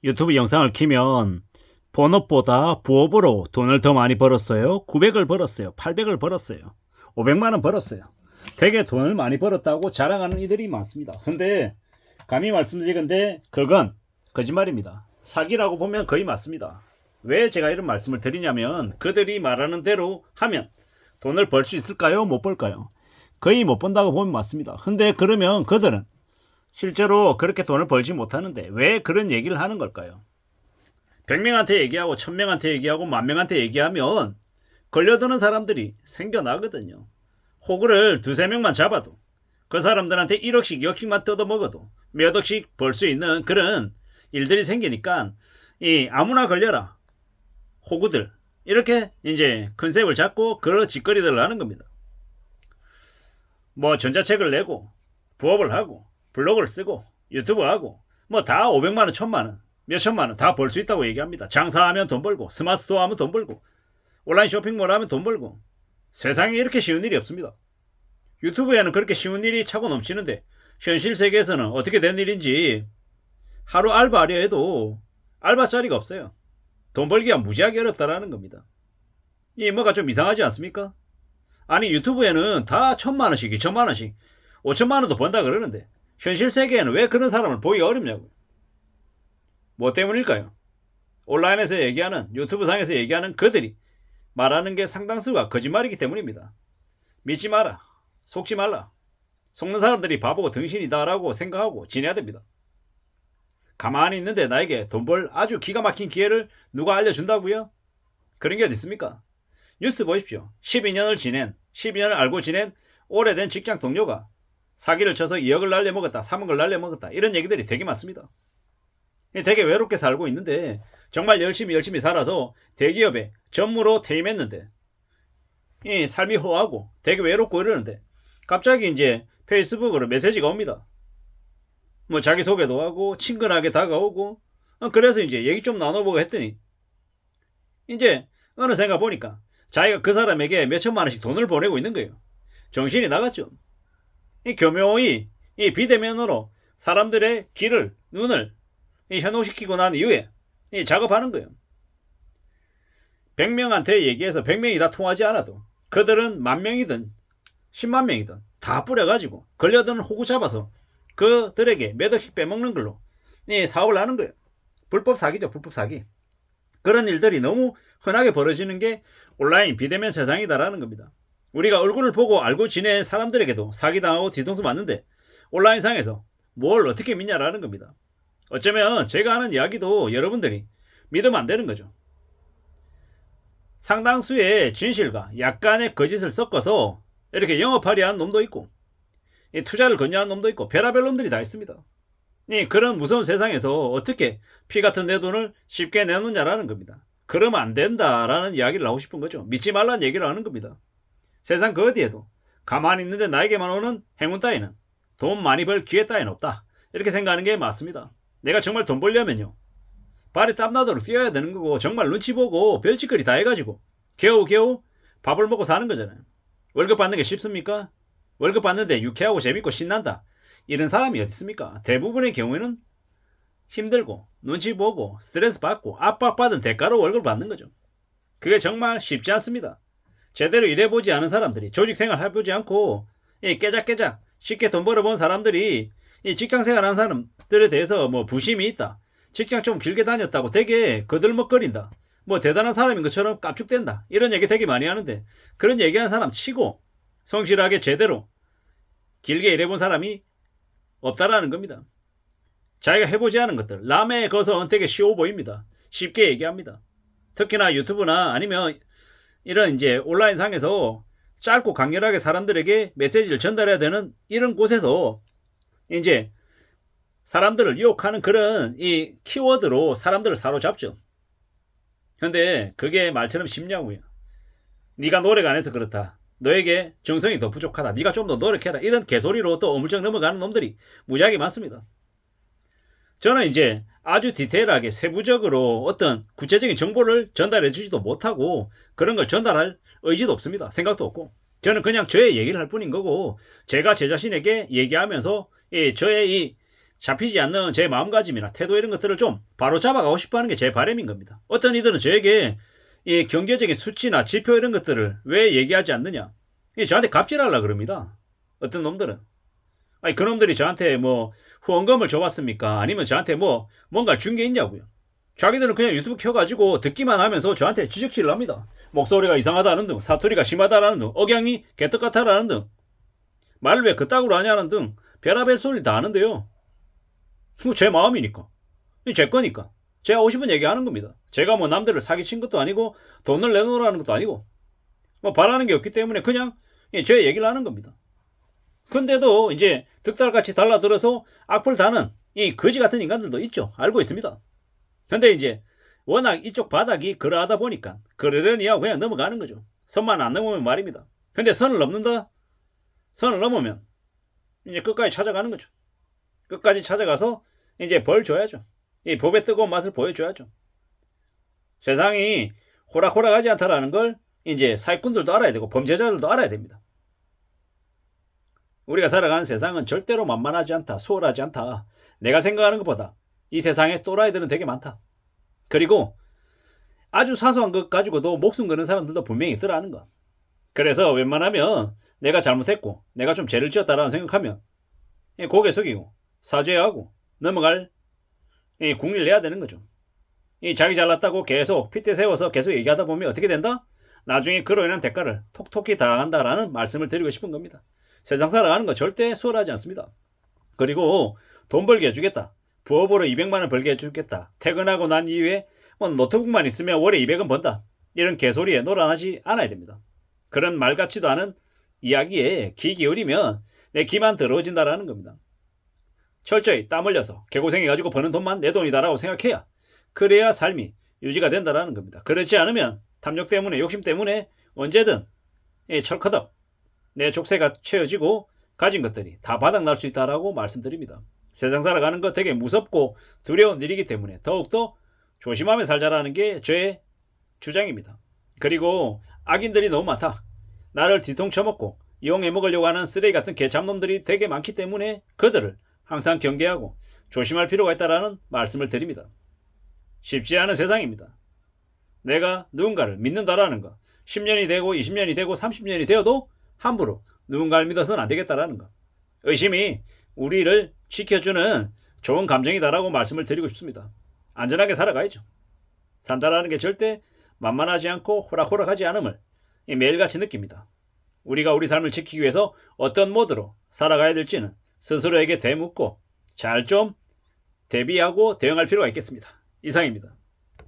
유튜브 영상을 키면 본업보다 부업으로 돈을 더 많이 벌었어요. 900을 벌었어요. 800을 벌었어요. 500만 원 벌었어요. 되게 돈을 많이 벌었다고 자랑하는 이들이 많습니다. 근데 감히 말씀드리건데 그건 거짓말입니다. 사기라고 보면 거의 맞습니다. 왜 제가 이런 말씀을 드리냐면 그들이 말하는 대로 하면 돈을 벌 수 있을까요? 못 벌까요? 거의 못 번다고 보면 맞습니다. 근데 그러면 그들은 실제로 그렇게 돈을 벌지 못하는데 왜 그런 얘기를 하는 걸까요? 100명한테 얘기하고 1000명한테 얘기하고 10,000명한테 얘기하면 걸려드는 사람들이 생겨나거든요. 호구를 두세 명만 잡아도 그 사람들한테 1억씩 2억씩만 뜯어먹어도 몇 억씩 벌 수 있는 그런 일들이 생기니까 이 아무나 걸려라 호구들 이렇게 이제 컨셉을 잡고 그런 짓거리들을 하는 겁니다. 뭐 전자책을 내고 부업을 하고 블로그를 쓰고 유튜브 하고 뭐 다 500만원 1000만원 몇천만원 다 벌 수 있다고 얘기합니다. 장사하면 돈 벌고 스마트 스토어 하면 돈 벌고 온라인 쇼핑몰 하면 돈 벌고 세상에 이렇게 쉬운 일이 없습니다. 유튜브에는 그렇게 쉬운 일이 차고 넘치는데 현실 세계에서는 어떻게 된 일인지 하루 알바하려 해도 알바 자리가 없어요. 돈 벌기가 무지하게 어렵다라는 겁니다. 이 뭐가 좀 이상하지 않습니까? 아니 유튜브에는 다 1000만원씩 2000만원씩 5천만원도 번다 그러는데 현실 세계에는 왜 그런 사람을 보기가 어렵냐고요. 뭐 때문일까요? 온라인에서 얘기하는 유튜브 상에서 얘기하는 그들이 말하는 게 상당수가 거짓말이기 때문입니다. 믿지 마라. 속지 말라. 속는 사람들이 바보고 등신이다라고 생각하고 지내야 됩니다. 가만히 있는데 나에게 돈 벌 아주 기가 막힌 기회를 누가 알려준다고요? 그런 게 어디 있습니까? 뉴스 보십시오. 12년을 알고 지낸 오래된 직장 동료가 사기를 쳐서 2억을 날려먹었다, 3억을 날려먹었다 이런 얘기들이 되게 많습니다. 되게 외롭게 살고 있는데 정말 열심히 살아서 대기업에 전무로 퇴임했는데 이 삶이 허하고 되게 외롭고 이러는데 갑자기 이제 페이스북으로 메시지가 옵니다. 뭐 자기소개도 하고 친근하게 다가오고 그래서 이제 얘기 좀 나눠보고 했더니 이제 어느 생각 보니까 자기가 그 사람에게 몇천만 원씩 돈을 보내고 있는 거예요. 정신이 나갔죠. 이 교묘히 이 비대면으로 사람들의 귀를 눈을 현혹시키고 난 이후에 작업하는 거예요. 100명한테 얘기해서 100명이 다 통하지 않아도 그들은 10,000명이든 100,000명이든 다 뿌려가지고 걸려드는 호구 잡아서 그들에게 몇 억씩 빼먹는 걸로 사업을 하는 거예요. 불법 사기죠. 불법 사기. 그런 일들이 너무 흔하게 벌어지는 게 온라인 비대면 세상이다라는 겁니다. 우리가 얼굴을 보고 알고 지낸 사람들에게도 사기당하고 뒤통수 맞는데 온라인상에서 뭘 어떻게 믿냐라는 겁니다. 어쩌면 제가 하는 이야기도 여러분들이 믿으면 안 되는 거죠. 상당수의 진실과 약간의 거짓을 섞어서 이렇게 영업하려 하는 놈도 있고 투자를 권유하는 놈도 있고 별의별 놈들이 다 있습니다. 그런 무서운 세상에서 어떻게 피 같은 내 돈을 쉽게 내놓냐라는 겁니다. 그러면 안 된다라는 이야기를 하고 싶은 거죠. 믿지 말라는 얘기를 하는 겁니다. 세상 그 어디에도 가만히 있는데 나에게만 오는 행운 따위는 돈 많이 벌 기회 따위는 없다. 이렇게 생각하는 게 맞습니다. 내가 정말 돈 벌려면요 발에 땀나도록 뛰어야 되는 거고 정말 눈치 보고 별짓거리 다 해가지고 겨우 밥을 먹고 사는 거잖아요. 월급 받는 게 쉽습니까? 월급 받는데 유쾌하고 재밌고 신난다 이런 사람이 어디 있습니까? 대부분의 경우에는 힘들고 눈치 보고 스트레스 받고 압박받은 대가로 월급을 받는 거죠. 그게 정말 쉽지 않습니다. 제대로 일해보지 않은 사람들이 조직생활 해보지 않고 깨작깨작 쉽게 돈 벌어본 사람들이 직장생활 하는 사람들에 대해서 뭐 부심이 있다, 직장 좀 길게 다녔다고 되게 거들먹거린다, 뭐 대단한 사람인 것처럼 깝죽댄다 이런 얘기 되게 많이 하는데 그런 얘기하는 사람 치고 성실하게 제대로 길게 일해본 사람이 없다라는 겁니다. 자기가 해보지 않은 것들 남의 것은 되게 쉬워 보입니다. 쉽게 얘기합니다. 특히나 유튜브나 아니면 이런 이제 온라인상에서 짧고 강렬하게 사람들에게 메시지를 전달해야 되는 이런 곳에서 이제 사람들을 유혹하는 그런 이 키워드로 사람들을 사로잡죠. 근데 그게 말처럼 쉽냐고요. 네가 노력 안 해서 그렇다. 너에게 정성이 더 부족하다. 네가 좀 더 노력해라. 이런 개소리로 또 어물쩍 넘어가는 놈들이 무지하게 많습니다. 저는 이제 아주 디테일하게 세부적으로 어떤 구체적인 정보를 전달해 주지도 못하고 그런 걸 전달할 의지도 없습니다. 생각도 없고. 저는 그냥 저의 얘기를 할 뿐인 거고 제가 제 자신에게 얘기하면서 저의 이 잡히지 않는 제 마음가짐이나 태도 이런 것들을 좀 바로 잡아가고 싶어 하는 게 제 바람인 겁니다. 어떤 이들은 저에게 이 경제적인 수치나 지표 이런 것들을 왜 얘기하지 않느냐, 저한테 갑질하려고 그럽니다. 어떤 놈들은. 아니, 그놈들이 저한테 뭐 후원금을 줘봤습니까? 아니면 저한테 뭐 뭔가를 준 게 있냐고요. 자기들은 그냥 유튜브 켜가지고 듣기만 하면서 저한테 지적질을 합니다. 목소리가 이상하다는 등, 사투리가 심하다라는 등, 억양이 개떡 같다라는 등, 말을 왜 그따구로 하냐는 등 별의별 소리를 다 하는데요. 제 마음이니까, 제 거니까 제가 하고 싶은 얘기 하는 겁니다. 제가 뭐 남들을 사기친 것도 아니고 돈을 내놓으라는 것도 아니고 뭐 바라는 게 없기 때문에 그냥 제 얘기를 하는 겁니다. 근데도 이제 득달같이 달라들어서 악플 다는 이 거지 같은 인간들도 있죠. 알고 있습니다. 근데 이제 워낙 이쪽 바닥이 그러하다 보니까 그러려니 하고 그냥 넘어가는 거죠. 선만 안 넘으면 말입니다. 근데 선을 넘는다? 선을 넘으면 이제 끝까지 찾아가는 거죠. 끝까지 찾아가서 이제 벌 줘야죠. 이 법의 뜨거운 맛을 보여줘야죠. 세상이 호락호락하지 않다라는 걸 이제 사기꾼들도 알아야 되고 범죄자들도 알아야 됩니다. 우리가 살아가는 세상은 절대로 만만하지 않다, 수월하지 않다. 내가 생각하는 것보다 이 세상에 또라이들은 되게 많다. 그리고 아주 사소한 것 가지고도 목숨 거는 사람들도 분명히 있더라는 거. 그래서 웬만하면 내가 잘못했고 내가 좀 죄를 지었다라고 생각하면 고개 숙이고 사죄하고 넘어갈 국리를 내야 되는 거죠. 자기 잘났다고 계속 핏대 세워서 계속 얘기하다 보면 어떻게 된다? 나중에 그로 인한 대가를 톡톡히 당한다라는 말씀을 드리고 싶은 겁니다. 세상 살아가는 거 절대 수월하지 않습니다. 그리고 돈 벌게 해주겠다, 부업으로 200만원 벌게 해주겠다, 퇴근하고 난 이후에 뭐 노트북만 있으면 월에 200원 번다, 이런 개소리에 놀아나지 않아야 됩니다. 그런 말 같지도 않은 이야기에 귀 기울이면 내 기만 더러워진다라는 겁니다. 철저히 땀 흘려서 개고생해가지고 버는 돈만 내 돈이다라고 생각해야, 그래야 삶이 유지가 된다라는 겁니다. 그렇지 않으면 탐욕 때문에, 욕심 때문에 언제든 철커덕 내 족쇄가 채워지고 가진 것들이 다 바닥날 수 있다라고 말씀드립니다. 세상 살아가는 거 되게 무섭고 두려운 일이기 때문에 더욱더 조심하며 살자라는 게 저의 주장입니다. 그리고 악인들이 너무 많다. 나를 뒤통쳐먹고 이용해 먹으려고 하는 쓰레기 같은 개잡놈들이 되게 많기 때문에 그들을 항상 경계하고 조심할 필요가 있다라는 말씀을 드립니다. 쉽지 않은 세상입니다. 내가 누군가를 믿는다라는 거, 10년이 되고 20년이 되고 30년이 되어도 함부로 누군가를 믿어서는 안 되겠다라는 거. 의심이 우리를 지켜주는 좋은 감정이다라고 말씀을 드리고 싶습니다. 안전하게 살아가야죠. 산다라는 게 절대 만만하지 않고 호락호락하지 않음을 매일같이 느낍니다. 우리가 우리 삶을 지키기 위해서 어떤 모드로 살아가야 될지는 스스로에게 되묻고 잘 좀 대비하고 대응할 필요가 있겠습니다. 이상입니다.